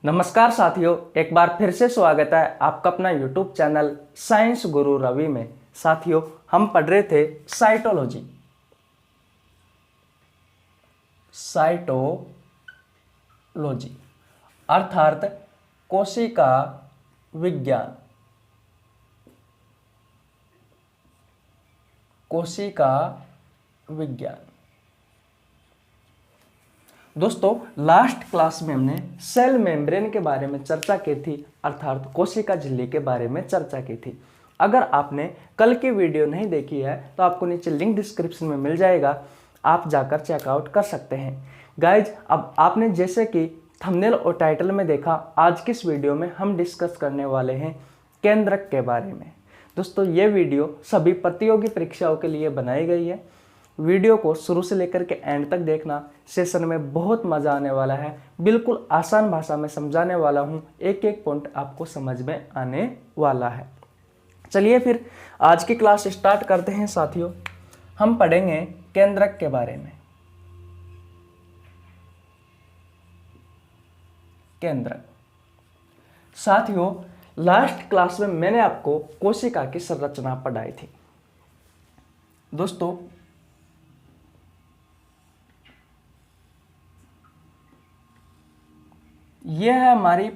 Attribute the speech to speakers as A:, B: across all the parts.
A: नमस्कार साथियों, एक बार फिर से स्वागत है आपका अपना YouTube चैनल साइंस गुरु रवि में। साथियों, हम पढ़ रहे थे साइटोलॉजी, साइटोलॉजी अर्थात कोशिका विज्ञान। कोशिका विज्ञान दोस्तों, लास्ट क्लास में हमने सेल मेम्ब्रेन के बारे में चर्चा की थी, अर्थात कोशिका झिल्ली के बारे में चर्चा की थी। अगर आपने कल की वीडियो नहीं देखी है तो आपको नीचे लिंक डिस्क्रिप्शन में मिल जाएगा, आप जाकर चेकआउट कर सकते हैं। गाइज, अब आपने जैसे कि थंबनेल और टाइटल में देखा, आज की इस वीडियो में हम डिस्कस करने वाले हैं केंद्रक के बारे में। दोस्तों, ये वीडियो सभी प्रतियोगी परीक्षाओं के लिए बनाई गई है। वीडियो को शुरू से लेकर के एंड तक देखना, सेशन में बहुत मज़ा आने वाला है। बिल्कुल आसान भाषा में समझाने वाला हूँ, एक एक पॉइंट आपको समझ में आने वाला है। चलिए फिर आज की क्लास स्टार्ट करते हैं साथियों। हम पढ़ेंगे केंद्रक के बारे में। केंद्रक साथियों, लास्ट क्लास में मैंने आपको कोशिका की संरचना पढ़ाई थी। दोस्तों, यह है हमारी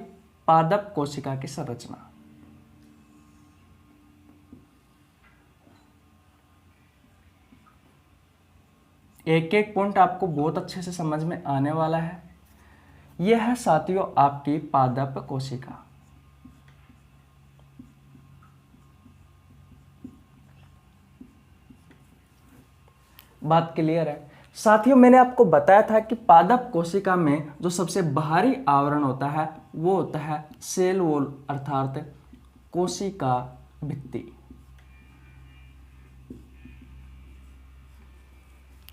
A: पादप कोशिका की संरचना। एक एक पॉइंट आपको बहुत अच्छे से समझ में आने वाला है। यह है साथियों आपकी पादप कोशिका। बात क्लियर है साथियों? मैंने आपको बताया था कि पादप कोशिका में जो सबसे बाहरी आवरण होता है वो होता है सेल वॉल, अर्थात कोशिका भित्ति।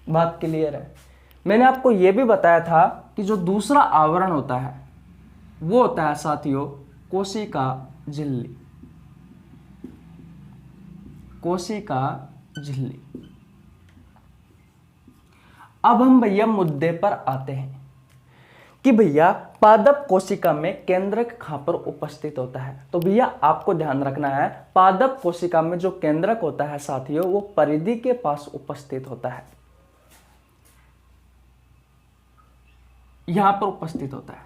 A: बात क्लियर है? मैंने आपको यह भी बताया था कि जो दूसरा आवरण होता है वो होता है साथियों कोशिका झिल्ली। कोशिका झिल्ली। अब हम भैया मुद्दे पर आते हैं कि भैया पादप कोशिका में केंद्रक कहां पर उपस्थित होता है। तो भैया आपको ध्यान रखना है, पादप कोशिका में जो केंद्रक होता है साथियों वो परिधि के पास उपस्थित होता है। यहां पर उपस्थित होता है।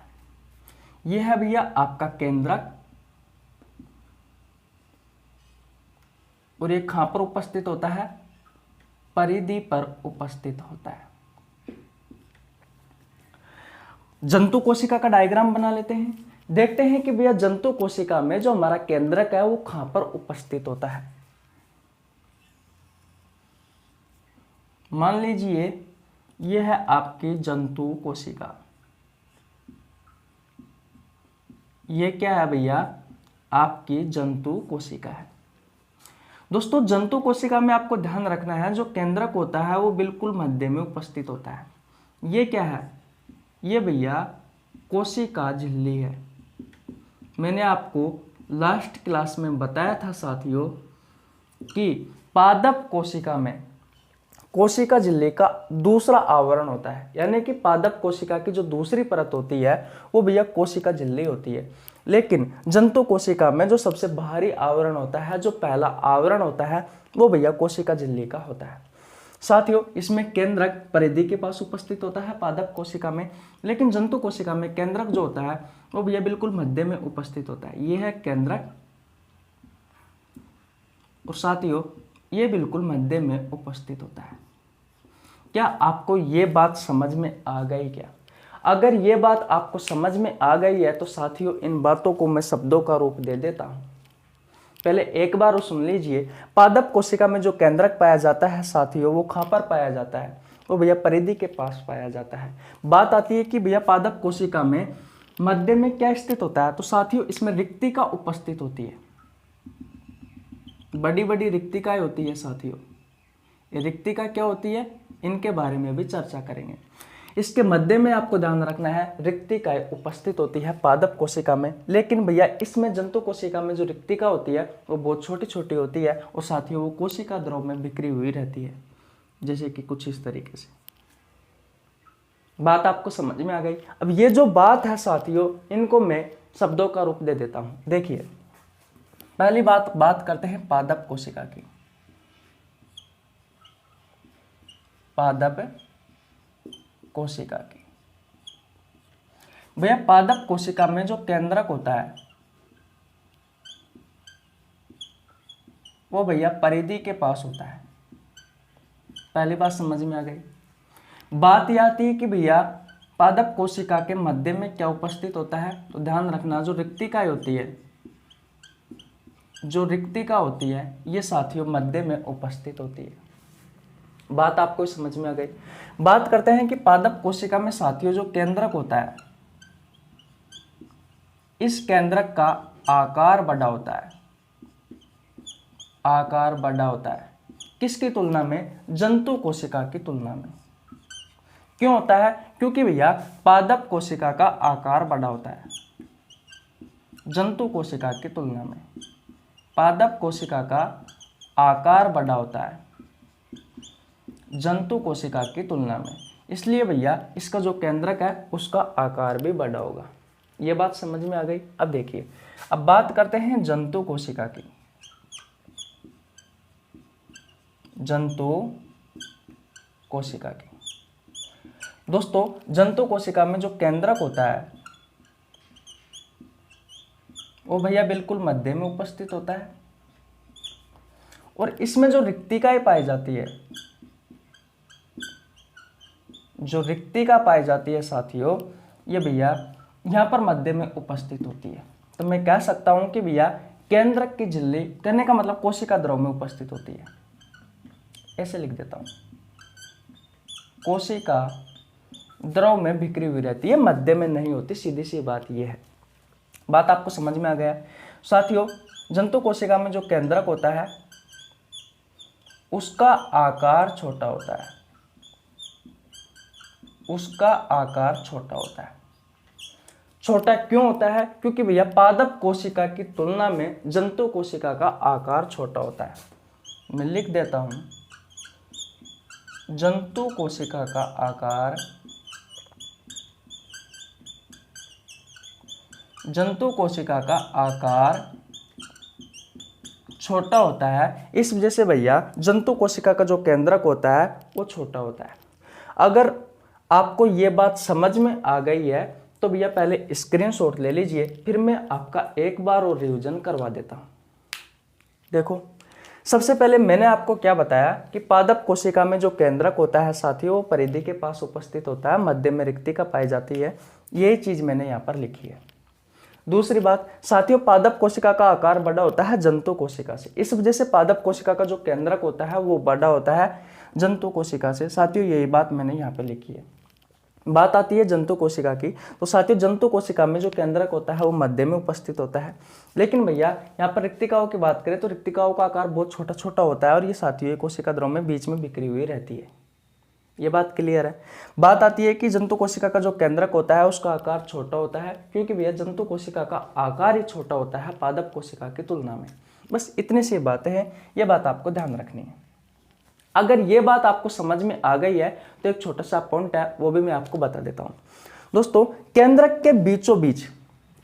A: यह है भैया आपका केंद्रक, और ये कहां पर उपस्थित होता है? परिधि पर उपस्थित होता है। जंतु कोशिका का डायग्राम बना लेते हैं। देखते हैं कि भैया जंतु कोशिका में जो हमारा केंद्रक है वो कहां पर उपस्थित होता है। मान लीजिए यह है आपकी जंतु कोशिका। यह क्या है भैया? आपकी जंतु कोशिका है। दोस्तों, जंतु कोशिका में आपको ध्यान रखना है, जो केंद्रक होता है वो बिल्कुल मध्य में उपस्थित होता है। ये क्या है? ये भैया कोशिका झिल्ली है। मैंने आपको लास्ट क्लास में बताया था साथियों कि पादप कोशिका में कोशिका झिल्ली का दूसरा आवरण होता है, यानी कि पादप कोशिका की जो दूसरी परत होती है वो भैया कोशिका झिल्ली होती है। लेकिन जंतु कोशिका में जो सबसे बाहरी आवरण होता है, जो पहला आवरण होता है, वो भैया कोशिका झिल्ली का होता है। साथियों, इसमें केंद्रक परिधि के पास उपस्थित होता है पादप कोशिका में, लेकिन जंतु कोशिका में केंद्रक जो होता है वो भैया बिल्कुल मध्य में उपस्थित होता है। यह है केंद्रक, और साथियों ये बिल्कुल मध्य में उपस्थित होता है। क्या आपको ये बात समझ में आ गई क्या? अगर ये बात आपको समझ में आ गई है तो साथियों इन बातों को मैं शब्दों का रूप दे देता हूं। पहले एक बार वो सुन लीजिए। पादप कोशिका में जो केंद्रक पाया जाता है साथियों वो कहां पर पाया जाता है? वो भैया परिधि के पास पाया जाता है। बात आती है कि भैया पादप कोशिका में मध्य में क्या स्थित होता है? तो साथियों इसमें रिक्तिका उपस्थित होती है। बड़ी बड़ी रिक्तिकाएं होती है साथियों। ये रिक्तिका क्या होती है, इनके बारे में भी चर्चा करेंगे। इसके मध्य में आपको ध्यान रखना है, रिक्तिकाएं उपस्थित होती है पादप कोशिका में। लेकिन भैया इसमें जंतु कोशिका में जो रिक्तिका होती है वो बहुत छोटी छोटी होती है, और साथियों वो कोशिका द्रव में बिखरी हुई रहती है, जैसे कि कुछ इस तरीके से। बात आपको समझ में आ गई। अब ये जो बात है साथियों, इनको मैं शब्दों का रूप दे देता हूं। देखिए, पहली बात करते हैं पादप कोशिका की। पादप कोशिका की, भैया पादप कोशिका में जो केंद्रक होता है वो भैया परिधि के पास होता है। पहली बात समझ में आ गई। बात यह आती है कि भैया पादप कोशिका के मध्य में क्या उपस्थित होता है, तो ध्यान रखना जो रिक्तिका होती है, जो रिक्तिका होती है ये साथियों मध्य में उपस्थित होती है। बात आपको समझ में आ गई। बात करते हैं कि पादप कोशिका में साथियों जो केंद्रक होता है, इस केंद्रक का आकार बड़ा होता है। आकार बड़ा होता है किसकी तुलना में, जंतु कोशिका की तुलना में। क्यों होता है, क्योंकि भैया पादप कोशिका का आकार बड़ा होता है जंतु कोशिका की तुलना में। पादप कोशिका का आकार बड़ा होता है जंतु कोशिका की तुलना में, इसलिए भैया इसका जो केंद्रक है उसका आकार भी बड़ा होगा। ये बात समझ में आ गई। अब देखिए, अब बात करते हैं जंतु कोशिका की। जंतु कोशिका की, दोस्तों जंतु कोशिका में जो केंद्रक होता है वो भैया बिल्कुल मध्य में उपस्थित होता है, और इसमें जो रिक्तिकाएं पाई जाती है, जो रिक्तिका पाई जाती है साथियों, ये भैया यहाँ पर मध्य में उपस्थित होती है। तो मैं कह सकता हूं कि भैया केंद्रक की झिल्ली, कहने का मतलब कोशिका द्रव में उपस्थित होती है। ऐसे लिख देता हूं, कोशिका द्रव में बिखरी हुई रहती है, मध्य में नहीं होती। सीधी सी बात यह है। बात आपको समझ में आ गया साथियों। जंतु कोशिका में जो केंद्रक होता है उसका आकार छोटा होता है, उसका आकार छोटा होता है। छोटा क्यों होता है, क्योंकि भैया पादप कोशिका की तुलना में जंतु कोशिका का आकार छोटा होता है। मैं लिख देता हूं, जंतु कोशिका का आकार, जंतु कोशिका का आकार छोटा होता है। इस वजह से भैया जंतु कोशिका का जो केंद्रक होता है वो छोटा होता है। अगर आपको ये बात समझ में आ गई है तो भैया पहले स्क्रीनशॉट ले लीजिए, फिर मैं आपका एक बार और रिवीजन करवा देता हूँ। देखो, सबसे पहले मैंने आपको क्या बताया कि पादप कोशिका में जो केंद्रक होता है साथियों वो परिधि के पास उपस्थित होता है, मध्य में रिक्तिका पाई जाती है। यही चीज मैंने यहाँ पर लिखी है। दूसरी बात साथियों, पादप कोशिका का आकार बड़ा होता है जंतु कोशिका से, इस वजह से पादप कोशिका का जो केंद्रक होता है वो बड़ा होता है जंतु कोशिका से। साथियों यही बात मैंने यहाँ पे लिखी है। बात आती है जंतु कोशिका की, तो साथियों जंतु कोशिका में जो केंद्रक होता है वो मध्य में उपस्थित होता है। लेकिन भैया यहाँ पर रिक्तिकाओं की बात करें तो रिक्तिकाओं का आकार बहुत छोटा छोटा होता है, और ये साथियों ये कोशिका द्रव में बीच में बिखरी हुई रहती है। ये बात क्लियर है। बात आती है कि जंतु कोशिका का जो केंद्रक होता है उसका आकार छोटा होता है, क्योंकि भैया जंतु कोशिका का आकार ही छोटा होता है पादप कोशिका की तुलना में। बस इतनी सी बातें हैं, ये बात आपको ध्यान रखनी है। अगर ये बात आपको समझ में आ गई है तो एक छोटा सा पॉइंट है वो भी मैं आपको बता देता हूं। दोस्तों केंद्रक के बीचों बीच,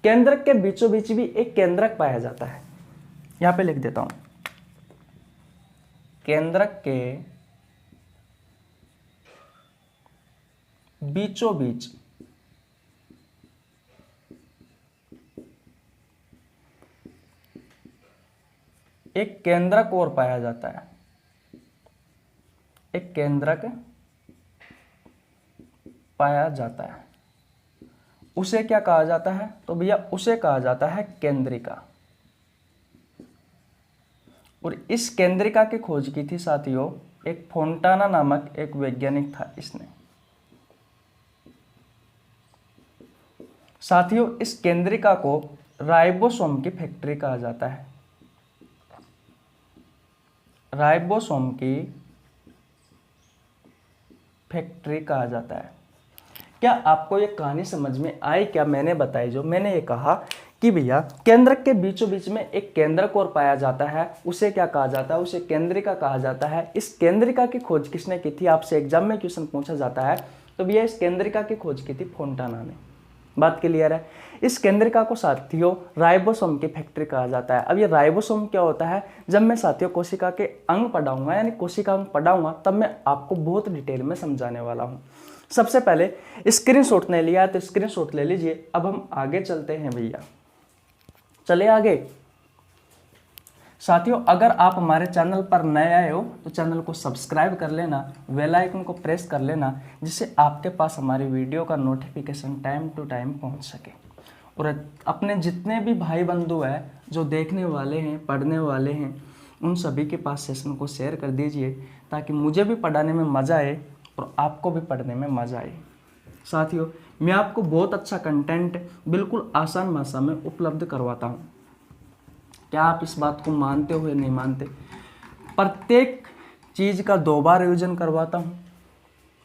A: केंद्रक के बीचों बीच भी एक केंद्रक पाया जाता है। यहां पे लिख देता हूं, केंद्रक के बीचों बीच एक केंद्रक और पाया जाता है। एक केंद्रक पाया जाता है, उसे क्या कहा जाता है, तो भैया उसे कहा जाता है केंद्रिका। और इस केंद्रिका की खोज की थी साथियों एक फोंटाना नामक एक वैज्ञानिक था। इसने साथियों इस केंद्रिका को राइबोसोम की फैक्ट्री कहा जाता है। राइबोसोम की फैक्ट्री कहा जाता है। क्या आपको ये कहानी समझ में आई? क्या मैंने बताई, जो मैंने ये कहा कि भैया केंद्रक के बीचों बीच में एक केंद्रक और पाया जाता है, उसे क्या कहा जाता है, उसे केंद्रिका कहा जाता है। इस केंद्रिका की खोज किसने की थी, आपसे एग्जाम में क्वेश्चन पूछा जाता है तो भैया इस केंद्रिका की खोज की थी फोंटाना ने। बात क्लियर है। इस केंद्रिका को साथियों राइबोसोम की फैक्ट्री कहा जाता है। अब ये राइबोसोम क्या होता है, जब मैं साथियों कोशिका के अंग पढ़ाऊंगा यानी कोशिका अंग पढ़ाऊंगा तब मैं आपको बहुत डिटेल में समझाने वाला हूँ। सबसे पहले स्क्रीनशॉट नहीं लिया तो स्क्रीनशॉट ले लीजिए। अब हम आगे चलते हैं भैया, चले आगे। साथियों अगर आप हमारे चैनल पर नए आए हो तो चैनल को सब्सक्राइब कर लेना, बेल आइकन को प्रेस कर लेना, जिससे आपके पास हमारी वीडियो का नोटिफिकेशन टाइम टू टाइम पहुंच सके। और अपने जितने भी भाई बंधु हैं जो देखने वाले हैं, पढ़ने वाले हैं, उन सभी के पास सेशन को शेयर कर दीजिए ताकि मुझे भी पढ़ाने में मज़ा आए और आपको भी पढ़ने में मज़ा आए। साथियों मैं आपको बहुत अच्छा कंटेंट बिल्कुल आसान भाषा में उपलब्ध करवाता हूँ। क्या आप इस बात को मानते हो या नहीं मानते? प्रत्येक चीज़ का 2 बार रिवीजन करवाता हूँ।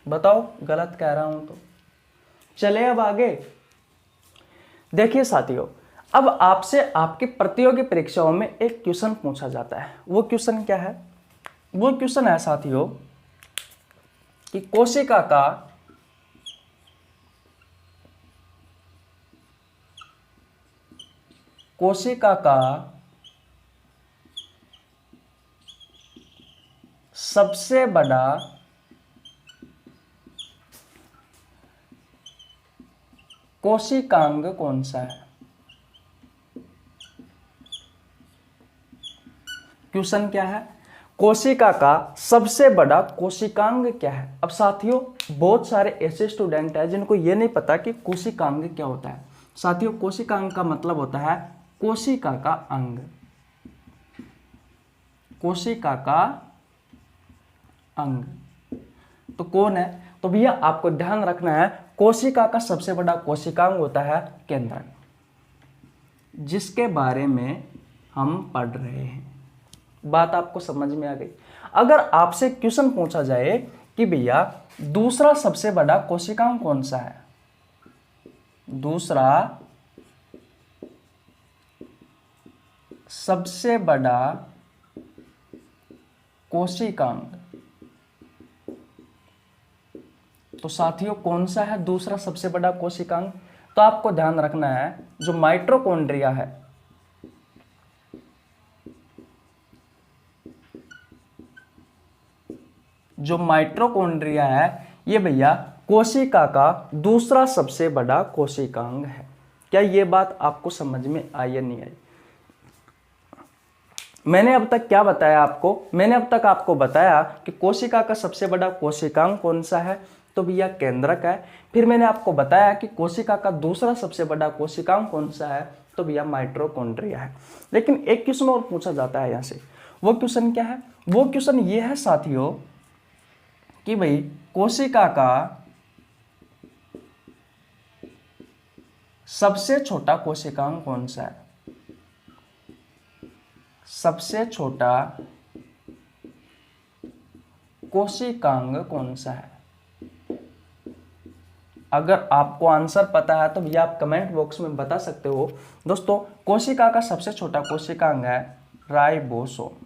A: बताओ गलत कह रहा हूँ तो। चले अब आगे। देखिए साथियों, अब आपसे आपकी प्रतियोगी परीक्षाओं में एक क्वेश्चन पूछा जाता है। वो क्वेश्चन क्या है? वो क्वेश्चन है साथियों कि कोशिका का सबसे बड़ा कोशिकांग कौन सा है? क्वेश्चन क्या है? कोशिका का सबसे बड़ा कोशिकांग क्या है? अब साथियों बहुत सारे ऐसे स्टूडेंट हैं जिनको ये नहीं पता कि कोशिकांग क्या होता है। साथियों कोशिकांग का मतलब होता है कोशिका का अंग। कोशिका का अंग तो कौन है? तो भैया आपको ध्यान रखना है, कोशिका का सबसे बड़ा कोशिकांग होता है केंद्रक, जिसके बारे में हम पढ़ रहे हैं। बात आपको समझ में आ गई? अगर आपसे क्वेश्चन पूछा जाए कि भैया दूसरा सबसे बड़ा कोशिकांग कौन सा है, दूसरा सबसे बड़ा कोशिकांग, तो साथियों कौन सा है दूसरा सबसे बड़ा कोशिकांग? तो आपको ध्यान रखना है जो माइटोकॉन्ड्रिया है, जो माइटोकॉन्ड्रिया है ये भैया कोशिका का दूसरा सबसे बड़ा कोशिकांग है। क्या ये बात आपको समझ में आई या नहीं आई? मैंने अब तक क्या बताया आपको? मैंने अब तक आपको बताया कि कोशिका का सबसे बड़ा कोशिकांग कौन सा है, तो भैया केंद्रक है। फिर मैंने आपको बताया कि कोशिका का दूसरा सबसे बड़ा कोशिकांग कौन सा है, तो भैया माइटोकॉन्ड्रिया है। लेकिन एक क्वेश्चन और पूछा जाता है यहाँ से। वो क्वेश्चन क्या है? वो क्वेश्चन ये है साथियों कि भाई कोशिका का सबसे छोटा कोशिकांग कौन सा है? सबसे छोटा कोशिकांग कौन सा है? अगर आपको आंसर पता है तो भैया आप कमेंट बॉक्स में बता सकते हो। दोस्तों कोशिका का सबसे छोटा कोशिकांग है राइबोसोम।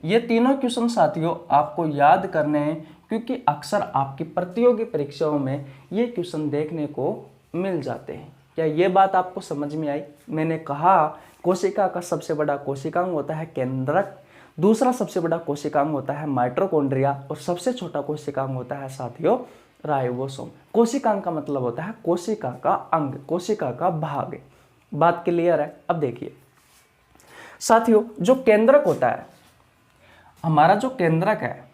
A: ये तीनों क्वेश्चन साथियों आपको याद करने हैं क्योंकि अक्सर आपकी प्रतियोगी परीक्षाओं में ये क्वेश्चन देखने को मिल जाते हैं। क्या ये बात आपको समझ में आई? मैंने कहा कोशिका का सबसे बड़ा कोशिकांग होता है केंद्रक, दूसरा सबसे बड़ा कोशिकांग होता है माइटोकॉन्ड्रिया और सबसे छोटा कोशिकांग होता है साथियों राइबोसोम। कोशिकांग का मतलब होता है कोशिका का अंग, कोशिका का भाग। बात क्लियर है? अब देखिए साथियों जो केंद्रक होता है, हमारा जो केंद्रक है,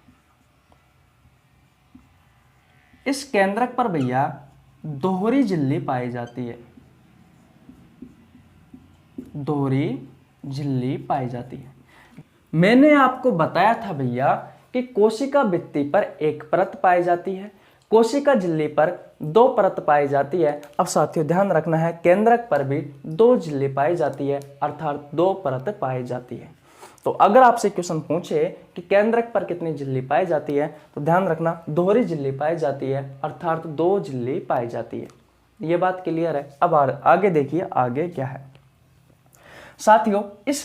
A: इस केंद्रक पर भैया दोहरी झिल्ली पाई जाती है, दोहरी झिल्ली पाई जाती है। मैंने आपको बताया था भैया कि कोशिका भित्ति पर एक परत पाई जाती है, कोशिका झिल्ली पर 2 परत पाई जाती है। अब साथियों ध्यान रखना है केंद्रक पर भी 2 झिल्ली पाई जाती है, अर्थात 2 परत पाई जाती है। तो अगर आपसे क्वेश्चन पूछे कि केंद्रक पर कितनी झिल्ली पाई जाती है, तो ध्यान रखना दोहरी झिल्ली पाई जाती है, अर्थात 2 झिल्ली पाई जाती है। ये बात क्लियर है? अब आगे देखिए आगे क्या है। साथियों इस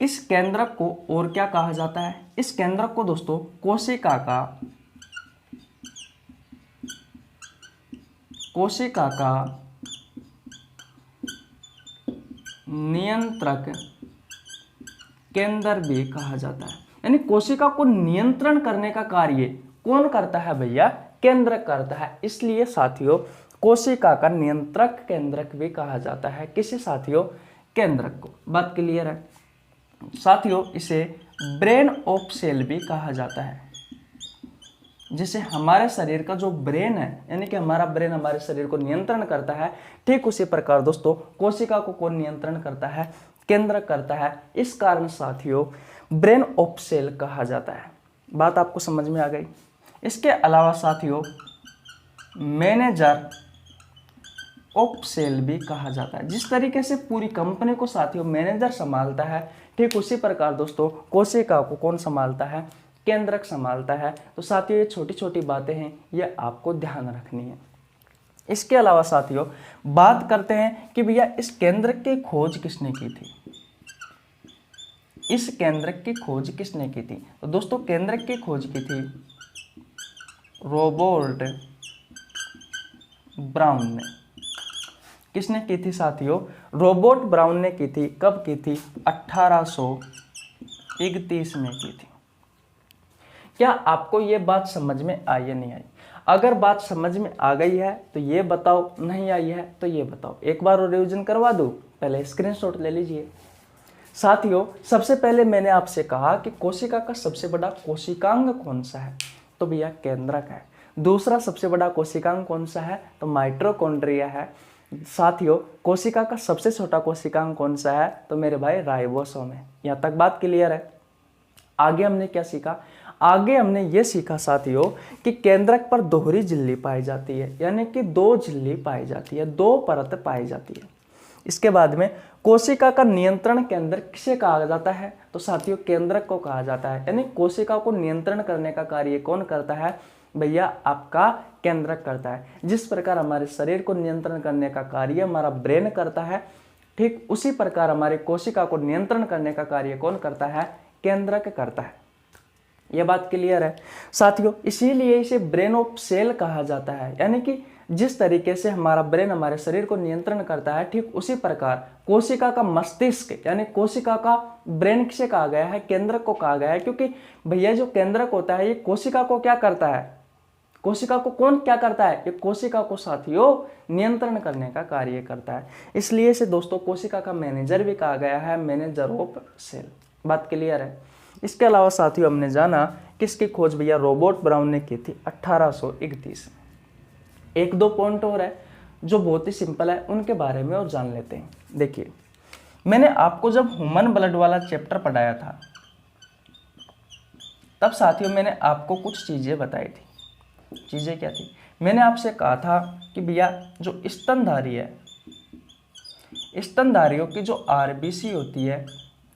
A: इस केंद्रक को और क्या कहा जाता है? इस केंद्रक को दोस्तों कोशिका का नियंत्रक केंद्र भी कहा जाता है। यानी कोशिका को नियंत्रण करने का कार्य कौन करता है भैया? केंद्रक करता है। इसलिए साथियों कोशिका का नियंत्रक केंद्रक भी कहा जाता है। किसे साथियों? केंद्रक को। बात क्लियर है साथियों? इसे ब्रेन ऑफ सेल भी कहा जाता है। जिसे हमारे शरीर का जो ब्रेन है, यानी कि हमारा ब्रेन हमारे शरीर को नियंत्रण करता है, ठीक उसी प्रकार दोस्तों कोशिका को कौन नियंत्रण करता है? केंद्रक करता है। इस कारण साथियों ब्रेन ऑफ सेल कहा जाता है। बात आपको समझ में आ गई? इसके अलावा साथियों मैनेजर ऑफ सेल भी कहा जाता है। जिस तरीके से पूरी कंपनी को साथियों मैनेजर संभालता है, ठीक उसी प्रकार दोस्तों कोशिका को कौन संभालता है? केंद्रक संभालता है। तो साथियों ये छोटी छोटी बातें हैं, ये आपको ध्यान रखनी है। इसके अलावा साथियों बात करते हैं कि भैया इस केंद्रक की खोज किसने की थी? इस केंद्रक की खोज किसने की थी? तो दोस्तों केंद्रक की खोज की थी रॉबर्ट ब्राउन ने। किसने की थी साथियों? रॉबर्ट ब्राउन ने की थी। कब की थी? 1831 में की थी। क्या आपको ये बात समझ में आई या नहीं आई? अगर बात समझ में आ गई है तो ये बताओ, नहीं आई है तो ये बताओ। एक बार और रिवीजन करवा दूं? पहले स्क्रीनशॉट ले लीजिए। साथियों सबसे पहले मैंने आपसे कहा कि कोशिका का सबसे बड़ा कोशिकांग कौन सा है? तो भैया केंद्रक है। दूसरा सबसे बड़ा कोशिकांग कौन सा है? तो माइटोकॉन्ड्रिया है। साथियों कोशिका का सबसे छोटा कोशिकांग कौन सा है? तो मेरे भाई राइबोसोम है। यहाँ तक बात क्लियर है? आगे हमने क्या सीखा? आगे हमने ये सीखा साथियों कि केंद्रक पर दोहरी झिल्ली पाई जाती है, यानी कि दो झिल्ली पाई जाती है, दो परत पाई जाती है। इसके बाद में कोशिका का नियंत्रण केंद्र किसे कहा जाता है? तो साथियों केंद्रक को कहा जाता है। यानी कोशिका को नियंत्रण करने का कार्य कौन करता है? भैया आपका केंद्रक करता है। जिस प्रकार हमारे शरीर को नियंत्रण करने का कार्य हमारा ब्रेन करता है, ठीक उसी प्रकार हमारी कोशिका को नियंत्रण करने का कार्य कौन करता है? केंद्रक करता है। यह बात क्लियर है साथियों? इसीलिए इसे ब्रेन ऑफ सेल कहा जाता है। यानी कि जिस तरीके से हमारा ब्रेन हमारे शरीर को नियंत्रण करता है, ठीक उसी प्रकार कोशिका का मस्तिष्क, यानी कोशिका का ब्रेन किसे कहा गया है? केंद्रक को कहा गया है। क्योंकि भैया जो केंद्रक होता है ये कोशिका को क्या करता है? कोशिका को कौन क्या करता है? ये कोशिका को साथियों नियंत्रण करने का कार्य करता है। इसलिए इसे दोस्तों कोशिका का मैनेजर भी कहा गया है, मैनेजर ऑफ सेल। बात क्लियर है? इसके अलावा साथियों हमने जाना किसकी खोज भैया रॉबर्ट ब्राउन ने की थी? 1831। एक दो पॉइंट और है जो बहुत ही सिंपल है, उनके बारे में और जान लेते हैं। देखिए मैंने आपको जब ह्यूमन ब्लड वाला चैप्टर पढ़ाया था तब साथियों मैंने आपको कुछ चीजें बताई थी। चीजें क्या थी? मैंने आपसे कहा था कि भैया जो स्तनधारी है, स्तनधारियों की जो आरबीसी होती है,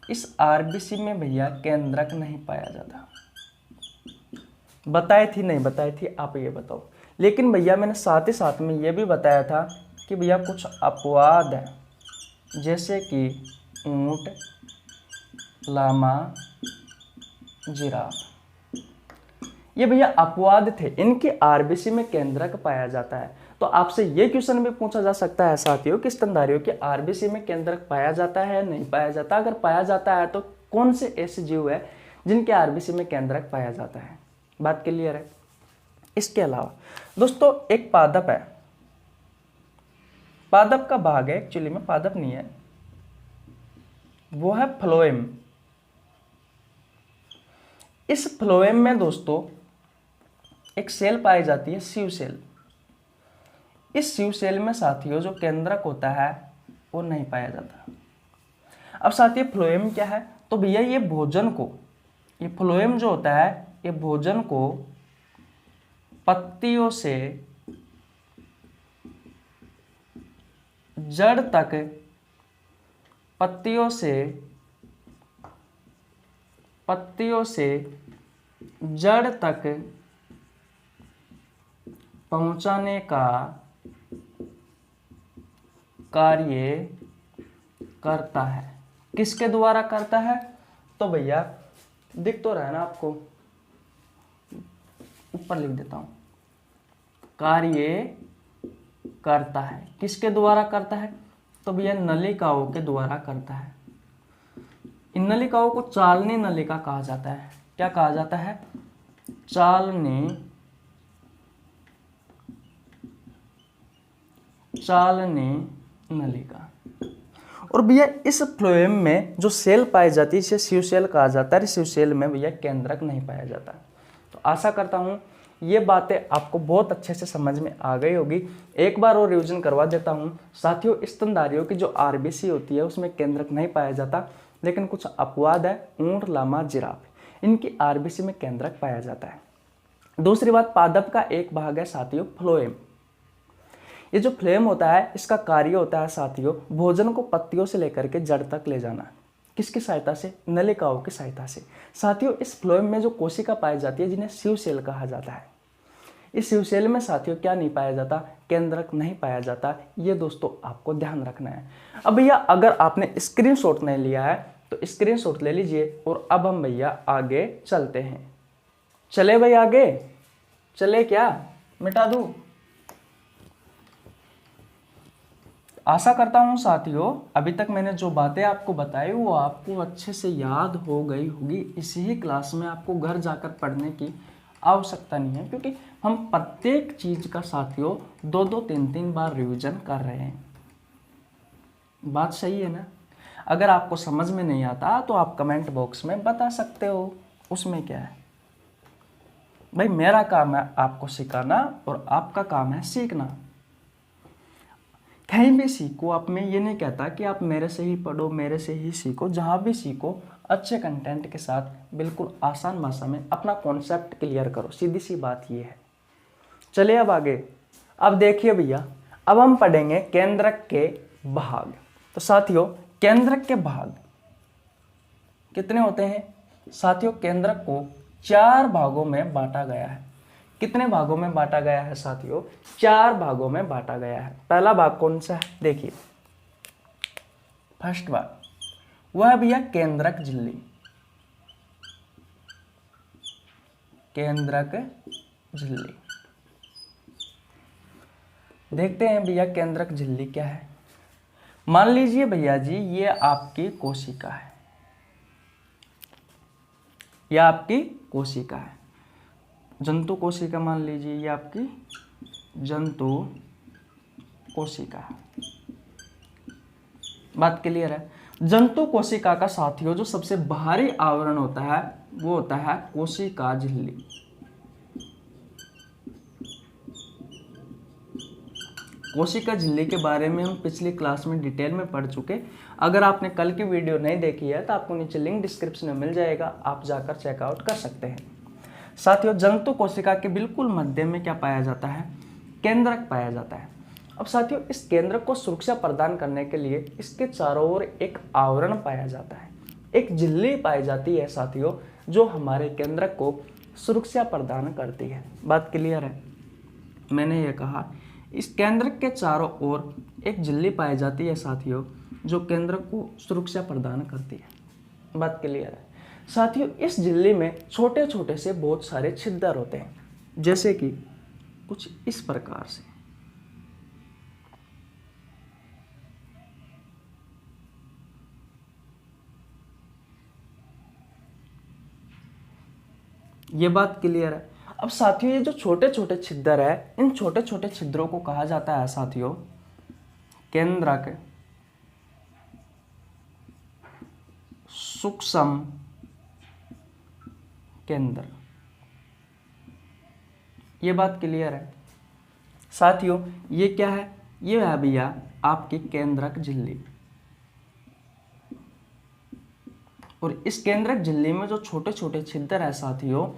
A: इस आरबीसी में भैया केंद्रक नहीं पाया जाता। बताई थी नहीं बताई थी? आप ये बताओ। लेकिन भैया मैंने साथ ही साथ में ये भी बताया था कि भैया कुछ अपवाद है, जैसे कि ऊंट, लामा, जिराफ, ये भैया अपवाद थे। इनकी आरबीसी में केंद्रक पाया जाता है। तो आपसे ये क्वेश्चन भी पूछा जा सकता है साथियों कि स्तनधारियों की आरबीसी में केंद्रक पाया जाता है नहीं पाया जाता? अगर पाया जाता है तो कौन से ऐसे जीव है जिनके आरबीसी में केंद्रक पाया जाता है? बात क्लियर है? इसके अलावा दोस्तों एक पादप है, पादप का भाग है, एक्चुअली में पादप नहीं है, वो है फ्लोएम। इस फ्लोएम में दोस्तों एक सेल पाई जाती है, शिव सेल। इस शिव सेल में साथियों जो केंद्रक होता है वो नहीं पाया जाता। अब साथियों फ्लोएम क्या है? तो भैया ये भोजन को, ये फ्लोएम जो होता है ये भोजन को पत्तियों से जड़ तक, पत्तियों से जड़ तक पहुंचाने का कार्य करता है। किसके द्वारा करता है? तो भैया दिख तो रहा है ना आपको, ऊपर लिख देता हूं, कार्य करता है। किसके द्वारा करता है? तो भैया नलिकाओं के द्वारा करता है। इन नलिकाओं को चालनी नलिका कहा जाता है। क्या कहा जाता है? चालनी नलिका। और भैया इस फ्लोएम में जो सेल पाई जाती है इसे शिव सेल कहा जाता है। शिव सेल में भैया केंद्रक नहीं पाया जाता। तो आशा करता हूँ ये बातें आपको बहुत अच्छे से समझ में आ गई होगी। एक बार और रिवीजन करवा देता हूँ साथियों। स्तनधारियों की जो आरबीसी होती है उसमें केंद्रक नहीं पाया जाता, लेकिन कुछ अपवाद है, ऊंट, लामा, जिराफ, इनकी आरबीसी में केंद्रक पाया जाता है। दूसरी बात, पादप का एक भाग है साथियों फ्लोएम। ये जो फ्लोएम होता है इसका कार्य होता है साथियों भोजन को पत्तियों से लेकर के जड़ तक ले जाना। किसकी सहायता से? नलिकाओं की सहायता से। साथियों इस फ्लोएम में जो कोशिका पाई जाती है जिन्हें शिव सेल कहा जाता है, इस शिव सेल में साथियों क्या नहीं पाया जाता? केंद्रक नहीं पाया जाता। ये दोस्तों आपको ध्यान रखना है। अब भैया अगर आपने स्क्रीनशॉट नहीं लिया है तो स्क्रीनशॉट ले लीजिए और अब हम भैया आगे चलते हैं। चले भाई आगे चले, क्या मिटा दूं? आशा करता हूं साथियों अभी तक मैंने जो बातें आपको बताई वो आपको अच्छे से याद हो गई होगी। इसी ही क्लास में आपको घर जाकर पढ़ने की आवश्यकता नहीं है, क्योंकि हम प्रत्येक चीज का साथियों 2-2, 3-3 बार रिवीजन कर रहे हैं। बात सही है ना? अगर आपको समझ में नहीं आता तो आप कमेंट बॉक्स में बता सकते हो, उसमें क्या है भाई। मेरा काम है आपको सिखाना और आपका काम है सीखना। कहीं भी सीखो, आप में ये नहीं कहता कि आप मेरे से ही पढ़ो, मेरे से ही सीखो। जहाँ भी सीखो अच्छे कंटेंट के साथ बिल्कुल आसान भाषा में अपना कॉन्सेप्ट क्लियर करो। सीधी सी बात ये है। चलिए अब आगे। अब देखिए भैया, अब हम पढ़ेंगे केंद्रक के भाग। तो साथियों केंद्रक के भाग कितने होते हैं? साथियों केंद्रक को 4 भागों में बांटा गया है। कितने भागों में बांटा गया है साथियों? 4 भागों में बांटा गया है। पहला भाग कौन सा है? देखिए फर्स्ट भाग वह है भैया केंद्रक झिल्ली। केंद्रक झिल्ली देखते हैं भैया केंद्रक झिल्ली क्या है। मान लीजिए भैया जी ये आपकी कोशिका है, यह आपकी कोशिका है, जंतु कोशिका मान लीजिए, ये आपकी जंतु कोशिका है। बात क्लियर है? जंतु कोशिका का साथियों जो सबसे बाहरी आवरण होता है वो होता है कोशिका झिल्ली। कोशिका झिल्ली के बारे में हम पिछली क्लास में डिटेल में पढ़ चुके। अगर आपने कल की वीडियो नहीं देखी है तो आपको नीचे लिंक डिस्क्रिप्शन में मिल जाएगा, आप जाकर चेकआउट कर सकते हैं। साथियों जंतु कोशिका के बिल्कुल मध्य में क्या पाया जाता है? केंद्रक पाया जाता है। अब साथियों इस केंद्रक को सुरक्षा प्रदान करने के लिए इसके चारों ओर एक आवरण पाया जाता है, एक झिल्ली पाई जाती है साथियों जो हमारे केंद्रक को सुरक्षा प्रदान करती है। बात क्लियर है? मैंने ये कहा इस केंद्रक के चारों ओर एक झिल्ली पाई जाती है साथियों जो केंद्रक को सुरक्षा प्रदान करती है। बात क्लियर है? साथियों इस झिल्ली में छोटे छोटे से बहुत सारे छिद्र होते हैं, जैसे कि कुछ इस प्रकार से। ये बात क्लियर है? अब साथियों ये जो छोटे छोटे छिद्र है, इन छोटे छोटे छिद्रों को कहा जाता है साथियों केंद्रक सूक्ष्म केंद्र। ये बात क्लियर है? साथियों ये क्या है? ये है भैया आपकी केंद्रक झिल्ली। और इस केंद्रक झिल्ली में जो छोटे छोटे छिद्र है साथियों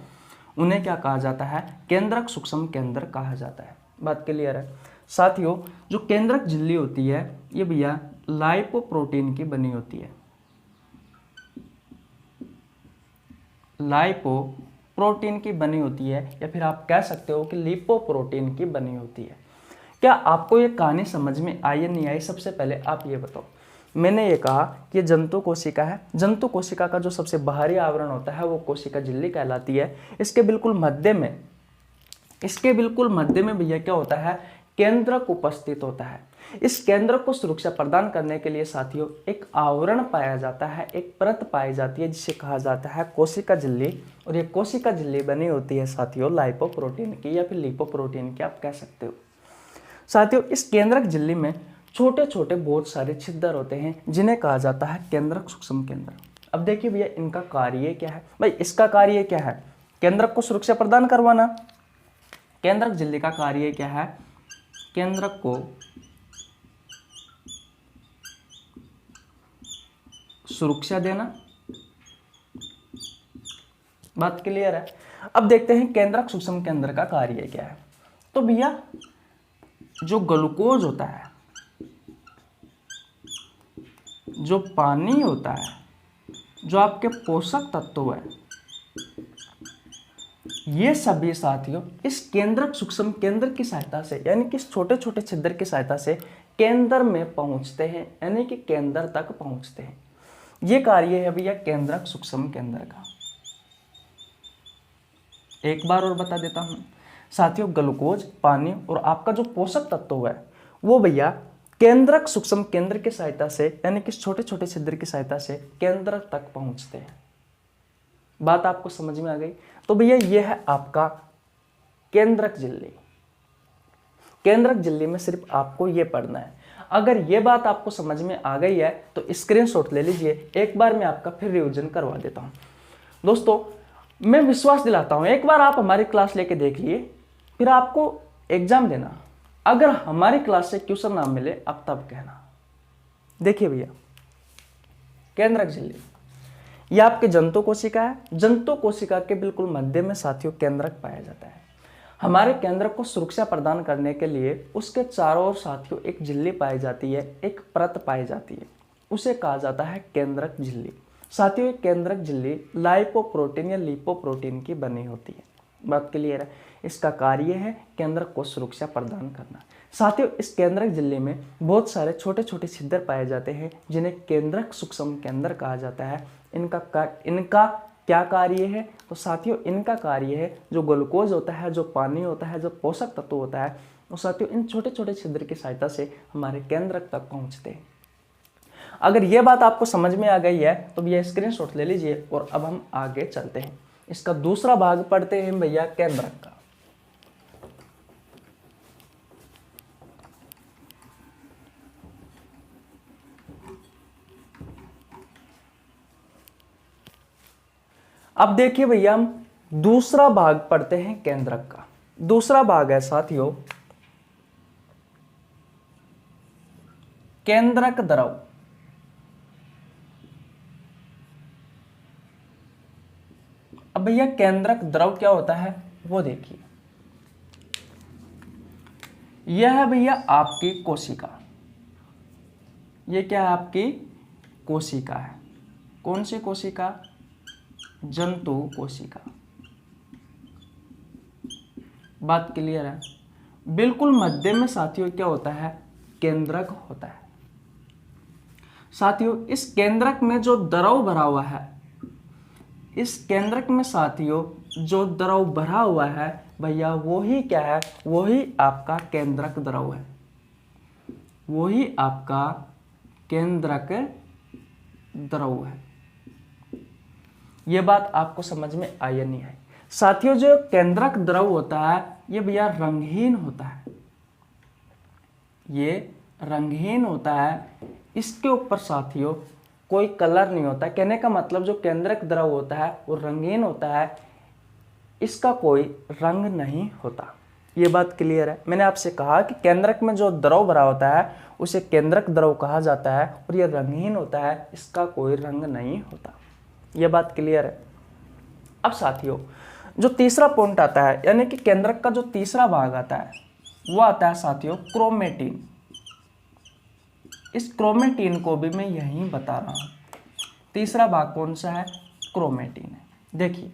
A: उन्हें क्या कहा जाता है? केंद्रक सूक्ष्म केंद्र कहा जाता है। बात क्लियर है? साथियों जो केंद्रक झिल्ली होती है ये भैया लाइपोप्रोटीन की बनी होती है। लाइपोप्रोटीन की बनी होती है, या फिर आप कह सकते हो कि लिपोप्रोटीन की बनी होती है। क्या आपको ये कहानी समझ में आई या नहीं आई? सबसे पहले आप ये बताओ। मैंने ये कहा कि ये जंतु कोशिका है। जंतु कोशिका का जो सबसे बाहरी आवरण होता है वो कोशिका झिल्ली कहलाती है। इसके बिल्कुल मध्य में भैया क्या होता है, केंद्रक उपस्थित होता है। इस केंद्रक को सुरक्षा प्रदान करने के लिए साथियों एक आवरण पाया जाता है, एक परत पाई जाती है जिसे कहा जाता है कोशिका झिल्ली। और ये कोशिका झिल्ली बनी होती है साथियों लाइपोप्रोटीन की या फिर लिपोप्रोटीन की आप कह सकते हो। साथियों इस केंद्रक झिल्ली में छोटे छोटे बहुत सारे छिद्र होते हैं जिन्हें कहा जाता है केंद्रक सूक्ष्म केंद्र। अब देखिए भैया इनका कार्य क्या है, भाई इसका कार्य क्या है, केंद्रक को सुरक्षा प्रदान करवाना। केंद्रक झिल्ली का कार्य क्या है, केंद्रक को सुरक्षा देना। बात क्लियर है। अब देखते हैं केंद्रक सूक्ष्म केंद्र का कार्य क्या है। तो भैया जो ग्लूकोज होता है, जो पानी होता है, जो आपके पोषक तत्व है, ये सभी साथियों इस केंद्रक सूक्ष्म केंद्र की सहायता से यानी कि इस छोटे छोटे छिद्र की सहायता से केंद्र में पहुंचते हैं, यानी कि केंद्र तक पहुंचते हैं। ये कार्य है भैया केंद्रक सूक्ष्म केंद्र का। एक बार और बता देता हूं साथियों, ग्लूकोज, पानी और आपका जो पोषक तत्व है वो भैया केंद्रक सूक्ष्म केंद्र की सहायता से यानी कि छोटे छोटे छिद्र की सहायता से केंद्र तक पहुंचते हैं। बात आपको समझ में आ गई। तो भैया ये है आपका केंद्रक झिल्ली। केंद्रक झिल्ली में सिर्फ आपको ये पढ़ना है। अगर ये बात आपको समझ में आ गई है तो स्क्रीनशॉट ले लीजिए। एक बार मैं आपका फिर रिवीजन करवा देता हूँ। दोस्तों मैं विश्वास दिलाता हूँ, एक बार आप हमारी क्लास लेके देख लिए, फिर आपको एग्जाम देना। अगर हमारी क्लास से क्वेश्चन ना मिले अब तब कहना। देखिए भैया केंद्रक झिल्ली ये आपके जंतु कोशिका है। जंतु कोशिका के बिल्कुल मध्य में साथियों केंद्रक पाया जाता है। हमारे केंद्रक को सुरक्षा प्रदान करने के लिए उसके चारों ओर साथियों एक झिल्ली पाई जाती है, एक परत पाई जाती है, उसे कहा जाता है केंद्रक झिल्ली। साथियों ये केंद्रक झिल्ली लाइपोप्रोटीन या लिपोप्रोटीन की बनी होती है। बात क्लियर है। इसका कार्य है केंद्रक को सुरक्षा प्रदान करना। साथियों इस केंद्रक झिल्ली में बहुत सारे छोटे छोटे छिद्र पाए जाते हैं जिन्हें केंद्रक सूक्ष्म केंद्र कहा जाता है। इनका क्या कार्य है, तो साथियों इनका कार्य है जो ग्लूकोज होता है, जो पानी होता है, जो पोषक तत्व होता है, वो साथियों इन छोटे छोटे छिद्र की सहायता से हमारे केंद्रक तक पहुंचते हैं। अगर ये बात आपको समझ में आ गई है तो भैया स्क्रीनशॉट ले लीजिए और अब हम आगे चलते हैं। इसका दूसरा भाग पढ़ते हैं भैया केंद्रक का। अब देखिए भैया हम दूसरा भाग पढ़ते हैं केंद्रक का। दूसरा भाग है साथियों केंद्रक द्रव। अब भैया केंद्रक द्रव क्या होता है वो देखिए। यह है भैया आपकी कोशिका। ये क्या है आपकी कोशिका है। कौन सी कोशिका, जंतु कोशिका। बात क्लियर है। बिल्कुल मध्य में साथियों क्या होता है, केंद्रक होता है। साथियों इस केंद्रक में जो द्रव भरा हुआ है, इस केंद्रक में साथियों जो द्रव भरा हुआ है भैया वो ही क्या है, वो ही आपका केंद्रक द्रव है, वो ही आपका केंद्रक द्रव है। ये बात आपको समझ में आई या नहीं आई। साथियों जो केंद्रक द्रव होता है ये भैया रंगहीन होता है, ये रंगहीन होता है। इसके ऊपर साथियों कोई कलर नहीं होता है। कहने का मतलब जो केंद्रक द्रव होता है वो रंगीन होता है, इसका कोई रंग नहीं होता। ये बात क्लियर है। मैंने आपसे कहा कि केंद्रक में जो द्रव भरा होता है उसे केंद्रक द्रव कहा जाता है और यह रंगहीन होता है, इसका कोई रंग नहीं होता। यह बात क्लियर है। अब साथियों जो तीसरा पॉइंट आता है यानी कि केंद्रक का जो तीसरा भाग आता है वो आता है साथियों क्रोमेटिन। इस क्रोमेटिन को भी मैं यहीं बता रहा हूं। तीसरा भाग कौन सा है, क्रोमेटिन है। देखिए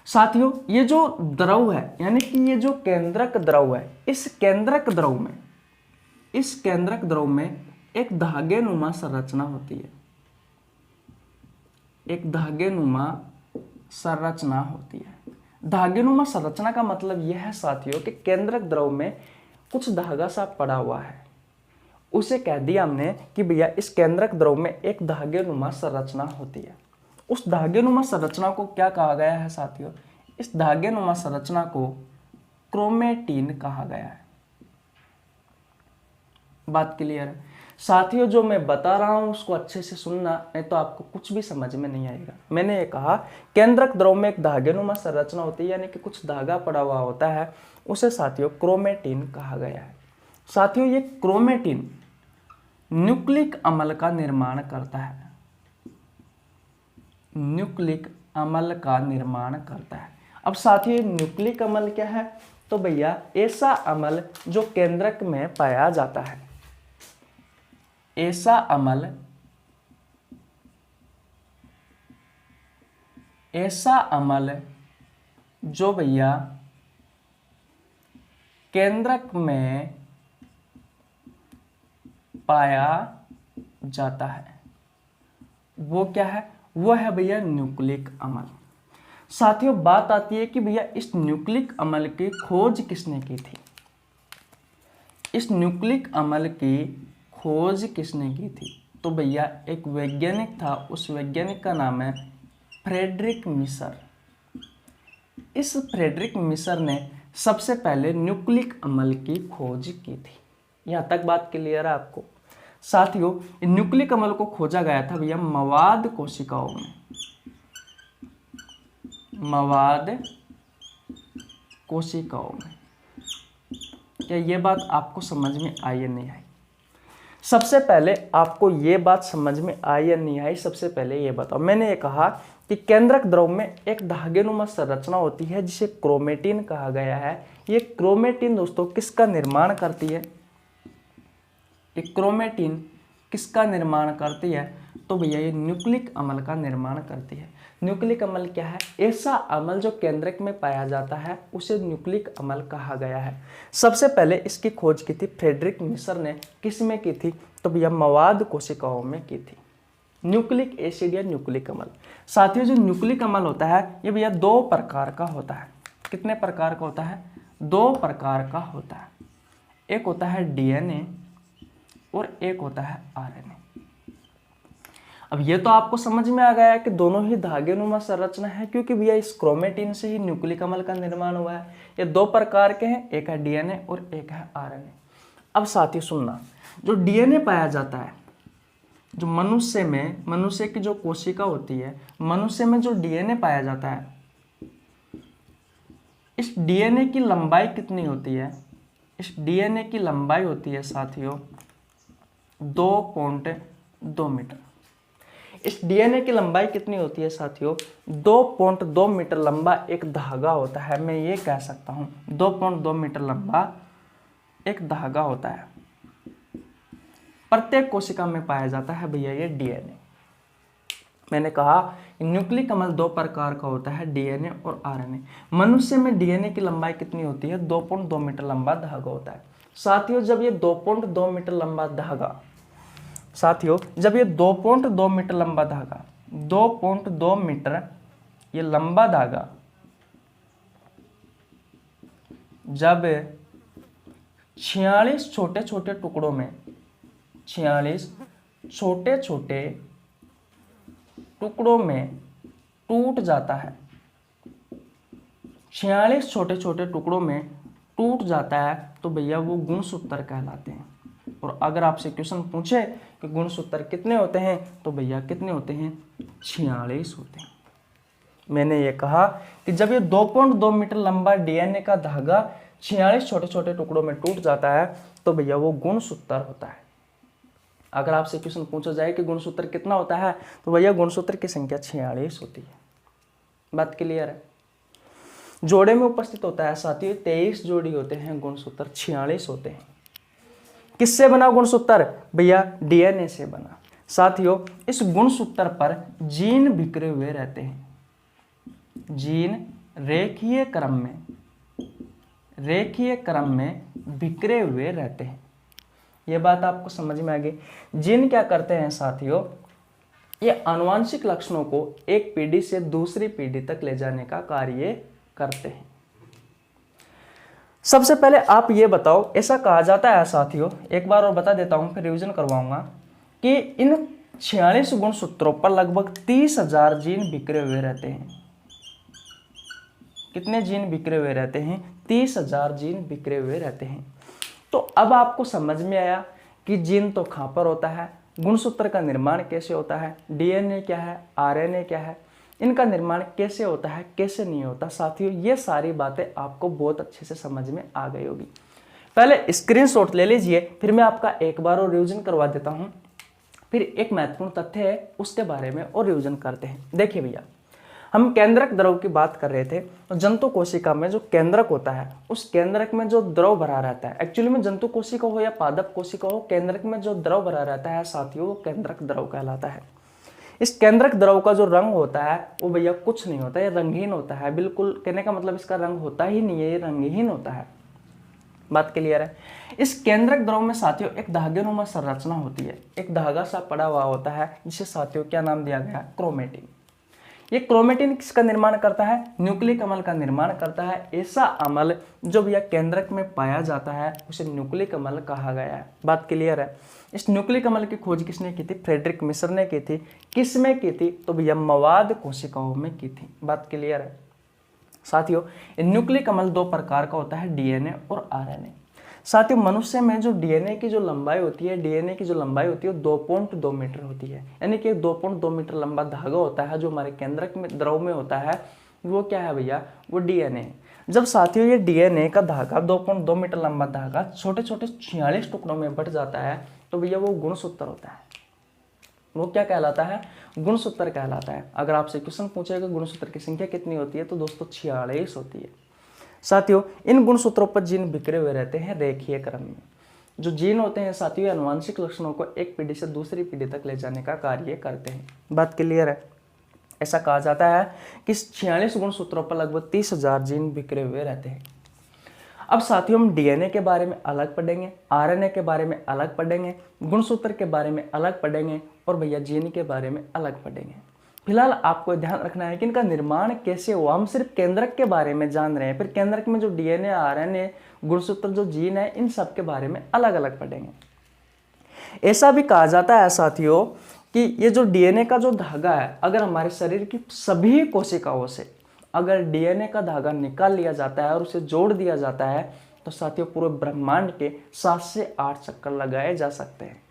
A: साथियों ये जो द्रव है यानी कि ये जो केंद्रक द्रव है, इस केंद्रक द्रव में एक धागे नुमा संरचना होती है, एक धागे नुमा संरचना होती है। धागे नुमा संरचना का मतलब यह है साथियों कि केंद्रक द्रव में कुछ धागा सा पड़ा हुआ है, उसे कह दिया हमने कि भैया इस केंद्रक द्रव में एक धागे नुमा संरचना होती है। उस धागे नुमा संरचना को क्या कहा गया है साथियों? इस धागे नुमा संरचना को क्रोमेटिन कहा गया है। बात क्लियर है साथियों? जो मैं बता रहा हूं उसको अच्छे से सुनना, नहीं तो आपको कुछ भी समझ में नहीं आएगा। मैंने ये कहा केंद्रक द्रव में एक धागेनुमा संरचना होती है, यानी कि कुछ धागा पड़ा हुआ होता है, उसे साथियों क्रोमेटिन कहा गया है। साथियों ये क्रोमेटिन न्यूक्लिक अम्ल का निर्माण करता है, न्यूक्लिक अम्ल का निर्माण करता है। अब साथियों न्यूक्लिक अम्ल क्या है? तो भैया ऐसा अम्ल जो केंद्रक में पाया जाता है, ऐसा अम्ल, ऐसा अम्ल जो भैया केंद्रक में पाया जाता है, वो क्या है? वो है भैया न्यूक्लिक अम्ल। साथियों बात आती है कि भैया इस न्यूक्लिक अम्ल की खोज किसने की थी? इस न्यूक्लिक अम्ल की खोज किसने की थी? तो भैया एक वैज्ञानिक था, उस वैज्ञानिक का नाम है फ्रेडरिक मिसर। इस फ्रेडरिक मिसर ने सबसे पहले न्यूक्लिक अम्ल की खोज की थी। यहां तक बात क्लियर है आपको? साथियों न्यूक्लिक अम्ल को खोजा गया था भैया मवाद कोशिकाओं में, मवाद कोशिकाओं में। क्या ये बात आपको समझ में आई या नहीं आई? सबसे पहले आपको ये बात समझ में आई या नहीं आई, सबसे पहले ये बताओ। मैंने ये कहा कि केंद्रक द्रव में एक धागेनुमा संरचना होती है जिसे क्रोमेटिन कहा गया है। ये क्रोमेटिन दोस्तों किसका निर्माण करती है? ये क्रोमेटिन किसका निर्माण करती है? तो भैया ये न्यूक्लिक अम्ल का निर्माण करती है। न्यूक्लिक अम्ल क्या है? ऐसा अम्ल जो केंद्रक में पाया जाता है, उसे न्यूक्लिक अम्ल कहा गया है। सबसे पहले इसकी खोज की थी फ्रेडरिक मिसर ने। किस में की थी? तो भैया मवाद कोशिकाओं में की थी। न्यूक्लिक एसिड या न्यूक्लिक अम्ल। साथियों जो न्यूक्लिक अम्ल होता है ये भैया दो प्रकार का होता है। कितने प्रकार का होता है? दो प्रकार का होता है। एक होता है डीएनए और एक होता है आरएनए। अब ये तो आपको समझ में आ गया है कि दोनों ही धागेनुमा संरचना है, क्योंकि भैया इस क्रोमेटिन से ही न्यूक्लिक अम्ल का निर्माण हुआ है। ये दो प्रकार के हैं, एक है डीएनए और एक है आरएनए। अब साथी सुनना, जो डीएनए पाया जाता है, जो मनुष्य में, मनुष्य की जो कोशिका होती है, मनुष्य में जो डीएनए पाया जाता है, इस डीएनए की लंबाई कितनी होती है? इस डीएनए की लंबाई होती है साथियों 2.2 मीटर। इस डीएनए की लंबाई कितनी होती है साथियों? 2.2 मीटर लंबा एक धागा होता है। मैं ये कह सकता हूं 2.2 मीटर लंबा एक धागा होता है। प्रत्येक कोशिका में पाया जाता है भैया ये डीएनए। मैंने कहा न्यूक्लिक अम्ल दो प्रकार का होता है, डीएनए और आरएनए। मनुष्य में डीएनए की लंबाई कितनी होती है? 2.2 मीटर लंबा धागा होता है। साथियों जब ये 2.2 मीटर लंबा धागा, साथियों जब ये 2.2 मीटर लंबा धागा, 2.2 मीटर ये लंबा धागा जब 46 छोटे छोटे टुकड़ों में, 46 छोटे छोटे टुकड़ों में टूट जाता है, 46 छोटे छोटे टुकड़ों में टूट जाता है, तो भैया वो गुणसूत्र कहलाते हैं। और अगर आपसे क्वेश्चन पूछे कि गुणसूत्र कितने होते हैं, तो भैया कितने होते हैं? 46 होते हैं। मैंने ये कहा कि जब ये 2.2 मीटर लंबा डीएनए का धागा 46 छोटे छोटे टुकड़ों में टूट जाता है, तो भैया वो गुणसूत्र होता है। अगर आपसे क्वेश्चन पूछा जाए कि गुणसूत्र कितना होता है, तो भैया गुणसूत्र की संख्या 46 होती है। बात क्लियर है? जोड़े में उपस्थित होता है साथियों 23 जोड़ी होते हैं, गुणसूत्र 46 होते हैं। किससे बना गुणसूत्र? भैया डीएनए से बना। साथियों इस गुणसूत्र पर जीन बिखरे हुए रहते हैं। जीन रेखीय क्रम में बिखरे हुए रहते हैं। ये बात आपको समझ में आ गई। जीन क्या करते हैं साथियों, ये आनुवंशिक लक्षणों को एक पीढ़ी से दूसरी पीढ़ी तक ले जाने का कार्य करते हैं। सबसे पहले आप ये बताओ, ऐसा कहा जाता है साथियों, एक बार और बता देता हूं फिर रिवीजन करवाऊंगा, कि इन 46 गुणसूत्रों पर लगभग 30,000 जीन बिखरे हुए रहते हैं। कितने जीन बिखरे हुए रहते हैं? 30,000 जीन बिखरे हुए रहते हैं। तो अब आपको समझ में आया कि जीन तो कहां पर होता है, गुणसूत्र का निर्माण कैसे होता है, डीएनए क्या है, आरएनए क्या है, इनका निर्माण कैसे होता है, कैसे नहीं होता। साथियों ये सारी बातें आपको बहुत अच्छे से समझ में आ गई होगी। पहले स्क्रीनशॉट ले लीजिए, फिर मैं आपका एक बार और रिवीजन करवा देता हूं। फिर एक महत्वपूर्ण तथ्य है उसके बारे में और रिवीजन करते हैं। देखिए भैया, हम केंद्रक द्रव की बात कर रहे थे। तो जंतु कोशिका में जो केंद्रक होता है, उस केंद्रक में जो द्रव भरा रहता है, एक्चुअली में जंतु कोशिका हो या पादप कोशिका हो, केंद्रक में जो द्रव भरा रहता है साथियों, वो केंद्रक द्रव कहलाता है। इस केंद्रक द्रव का जो रंग होता है वो भैया कुछ नहीं होता, ये रंगहीन होता है। बिल्कुल कहने का मतलब इसका रंग होता ही नहीं है, ये रंगहीन होता है। बात क्लियर है। इस केंद्रक द्रव में साथियों एक धागेनुमा संरचना होती है, एक धागा सा पड़ा हुआ होता है, जिसे साथियों क्या नाम दिया गया है? क्रोमेटिन। ये क्रोमेटिन किसका निर्माण करता है? न्यूक्लिक अम्ल का निर्माण करता है। ऐसा अम्ल जो भैया केंद्रक में पाया जाता है उसे न्यूक्लिक अम्ल कहा गया है। बात क्लियर है। इस न्यूक्लिक अम्ल की खोज किसने की थी? फ्रेडरिक मिश्र ने की थी। किस में की थी? तो भैया मवाद कोशिकाओं में की थी। बात क्लियर है साथियों। न्यूक्लिक अम्ल दो प्रकार का होता है, डीएनए और आरएनए। साथियों मनुष्य में जो डीएनए की जो लंबाई होती है, डीएनए की जो लंबाई होती है वो 2.2 मीटर होती है, यानी कि 2.2 मीटर लंबा धागा होता है जो हमारे केंद्रक में द्रव में होता है। वो क्या है भैया? वो डीएनए है। जब साथियों ये डीएनए का धागा 2.2 मीटर लंबा धागा छोटे छोटे 46 टुकड़ों में बट जाता है, तो भैया वो गुणसूत्र होता है। वो क्या कहलाता है? गुणसूत्र कहलाता है। अगर आपसे क्वेश्चन पूछेगा गुणसूत्र की संख्या कितनी होती है, तो दोस्तों 46 होती है। साथियों इन गुणसूत्रों पर जीन बिखरे हुए रहते हैं रेखीय क्रम में। जो जीन होते हैं साथियों आनुवंशिक लक्षणों को एक पीढ़ी से दूसरी पीढ़ी तक ले जाने का कार्य करते हैं। बात क्लियर है। ऐसा कहा जाता है कि 46 गुणसूत्रों पर लगभग 30,000 जीन बिखरे हुए रहते हैं। अब साथियों हम डीएनए के बारे में अलग पढ़ेंगे, आरएनए के बारे में अलग पढ़ेंगे, गुणसूत्र के बारे में अलग पढ़ेंगे और भैया जीन के बारे में अलग पढ़ेंगे। फिलहाल आपको ध्यान रखना है कि इनका निर्माण कैसे हुआ। हम सिर्फ केंद्रक के बारे में जान रहे हैं, फिर केंद्रक में जो डीएनए, आरएनए, गुणसूत्र, जो जीन है, इन सब के बारे में अलग अलग पढ़ेंगे। ऐसा भी कहा जाता है साथियों कि ये जो डीएनए का जो धागा है, अगर हमारे शरीर की सभी कोशिकाओं से अगर डीएनए का धागा निकाल लिया जाता है और उसे जोड़ दिया जाता है, तो साथियों पूरे ब्रह्मांड के 7 से 8 चक्कर लगाए जा सकते हैं।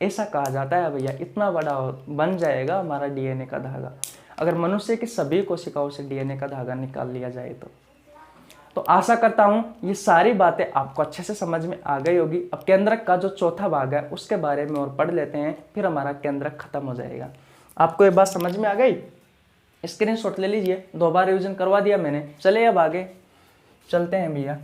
A: ऐसा कहा जाता है भैया, इतना बड़ा बन जाएगा हमारा डीएनए का धागा अगर मनुष्य की सभी कोशिकाओं से डीएनए का धागा निकाल लिया जाए तो आशा करता हूं ये सारी बातें आपको अच्छे से समझ में आ गई होगी। अब केंद्रक का जो चौथा भाग है उसके बारे में और पढ़ लेते हैं, फिर हमारा केंद्रक खत्म हो जाएगा। आपको ये बात समझ में आ गई? स्क्रीनशॉट ले लीजिए, 2 बार रिवीजन करवा दिया मैंने। चले अब आगे चलते हैं भैया।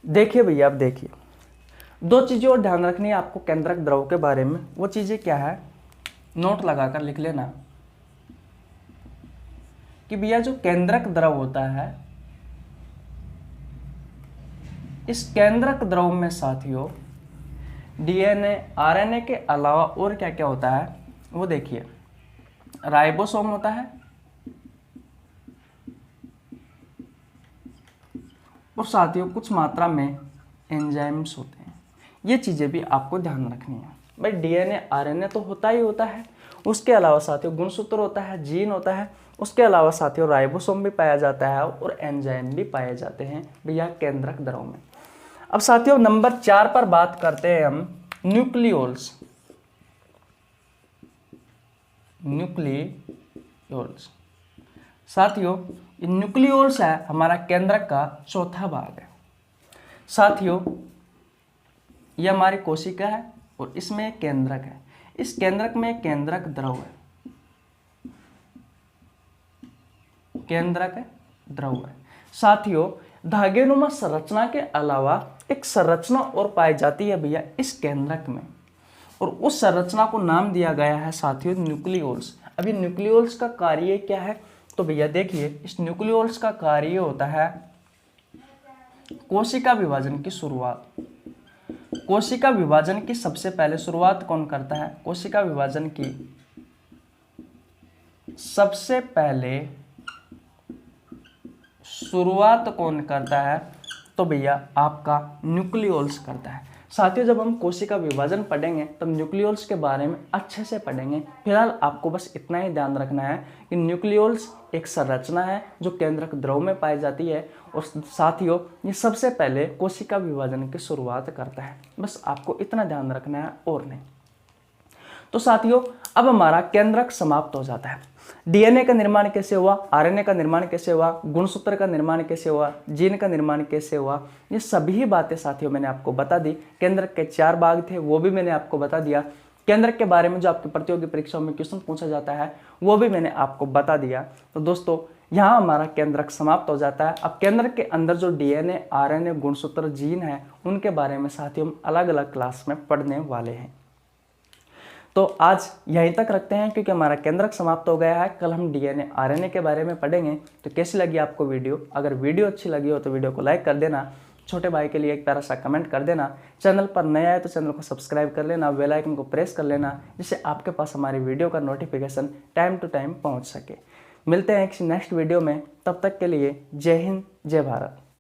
A: देखिए भैया, अब देखिए 2 चीजें और ध्यान रखनी है आपको केंद्रक द्रव के बारे में। वो चीजें क्या है, नोट लगाकर लिख लेना कि भैया जो केंद्रक द्रव होता है, इस केंद्रक द्रव में साथियों डीएनए, आरएनए के अलावा और क्या क्या होता है वो देखिए। राइबोसोम होता है और साथियों कुछ मात्रा में एंजाइम्स होते हैं। ये चीजें भी आपको ध्यान रखनी है भाई। डीएनए, आरएनए तो होता ही होता है, उसके अलावा साथियों गुणसूत्र होता है, जीन होता है, उसके अलावा साथियों राइबोसोम भी पाया जाता है और एंजाइम भी पाए जाते हैं भैया केंद्रक द्रव में। अब साथियों नंबर 4 पर बात करते हैं हम न्यूक्लियोल्स। न्यूक्लियोल्स साथियों ये न्यूक्लियोल्स है हमारा केंद्रक का चौथा भाग है। साथियों ये हमारी कोशिका है और इसमें एक केंद्रक है। इस केंद्रक में एक केंद्रक द्रव है, केंद्रक द्रव है। साथियों धागेनुमा संरचना के अलावा एक संरचना और पाई जाती है भैया इस केंद्रक में, और उस संरचना को नाम दिया गया है साथियों न्यूक्लियोल्स। अभी न्यूक्लियोल्स का कार्य क्या है, तो भैया देखिए इस न्यूक्लियोल्स का कार्य होता है कोशिका विभाजन की शुरुआत। कोशिका विभाजन की सबसे पहले शुरुआत कौन करता है, कोशिका विभाजन की सबसे पहले शुरुआत कौन करता है, तो भैया आपका न्यूक्लियोल्स करता है। साथियों जब हम कोशिका विभाजन पढ़ेंगे तब न्यूक्लियोल्स के बारे में अच्छे से पढ़ेंगे। फिलहाल आपको बस इतना ही ध्यान रखना है कि न्यूक्लियोल्स एक संरचना है जो केंद्रक द्रव में पाई जाती है, और साथियों ये सबसे पहले कोशिका विभाजन की शुरुआत करता है। बस आपको इतना ध्यान रखना है और नहीं। तो साथियों अब हमारा केंद्रक समाप्त हो जाता है। डीएनए का निर्माण कैसे हुआ, आरएनए का निर्माण कैसे हुआ, गुणसूत्र का निर्माण कैसे हुआ, जीन का निर्माण कैसे हुआ, ये सभी बातें साथियों मैंने आपको बता दी। केंद्रक के 4 भाग थे वो भी मैंने आपको बता दिया। केंद्रक के बारे में जो आपकी प्रतियोगी परीक्षाओं में क्वेश्चन पूछा जाता है वो भी मैंने आपको बता दिया। तो दोस्तों यहाँ हमारा केंद्रक समाप्त हो जाता है। अब केंद्रक के अंदर जो डीएनए, आरएनए, गुणसूत्र, जीन है उनके बारे में साथियों हम अलग अलग क्लास में पढ़ने वाले हैं। तो आज यहीं तक रखते हैं क्योंकि हमारा केंद्रक समाप्त हो गया है। कल हम डीएनए, आरएनए के बारे में पढ़ेंगे। तो कैसी लगी आपको वीडियो? अगर वीडियो अच्छी लगी हो तो वीडियो को लाइक कर देना, छोटे भाई के लिए एक प्यारा सा कमेंट कर देना, चैनल पर नया है तो चैनल को सब्सक्राइब कर लेना, बेल आइकन को प्रेस कर लेना जिससे आपके पास हमारी वीडियो का नोटिफिकेशन टाइम टू टाइम पहुँच सके। मिलते हैं एक नेक्स्ट वीडियो में, तब तक के लिए जय हिंद, जय भारत।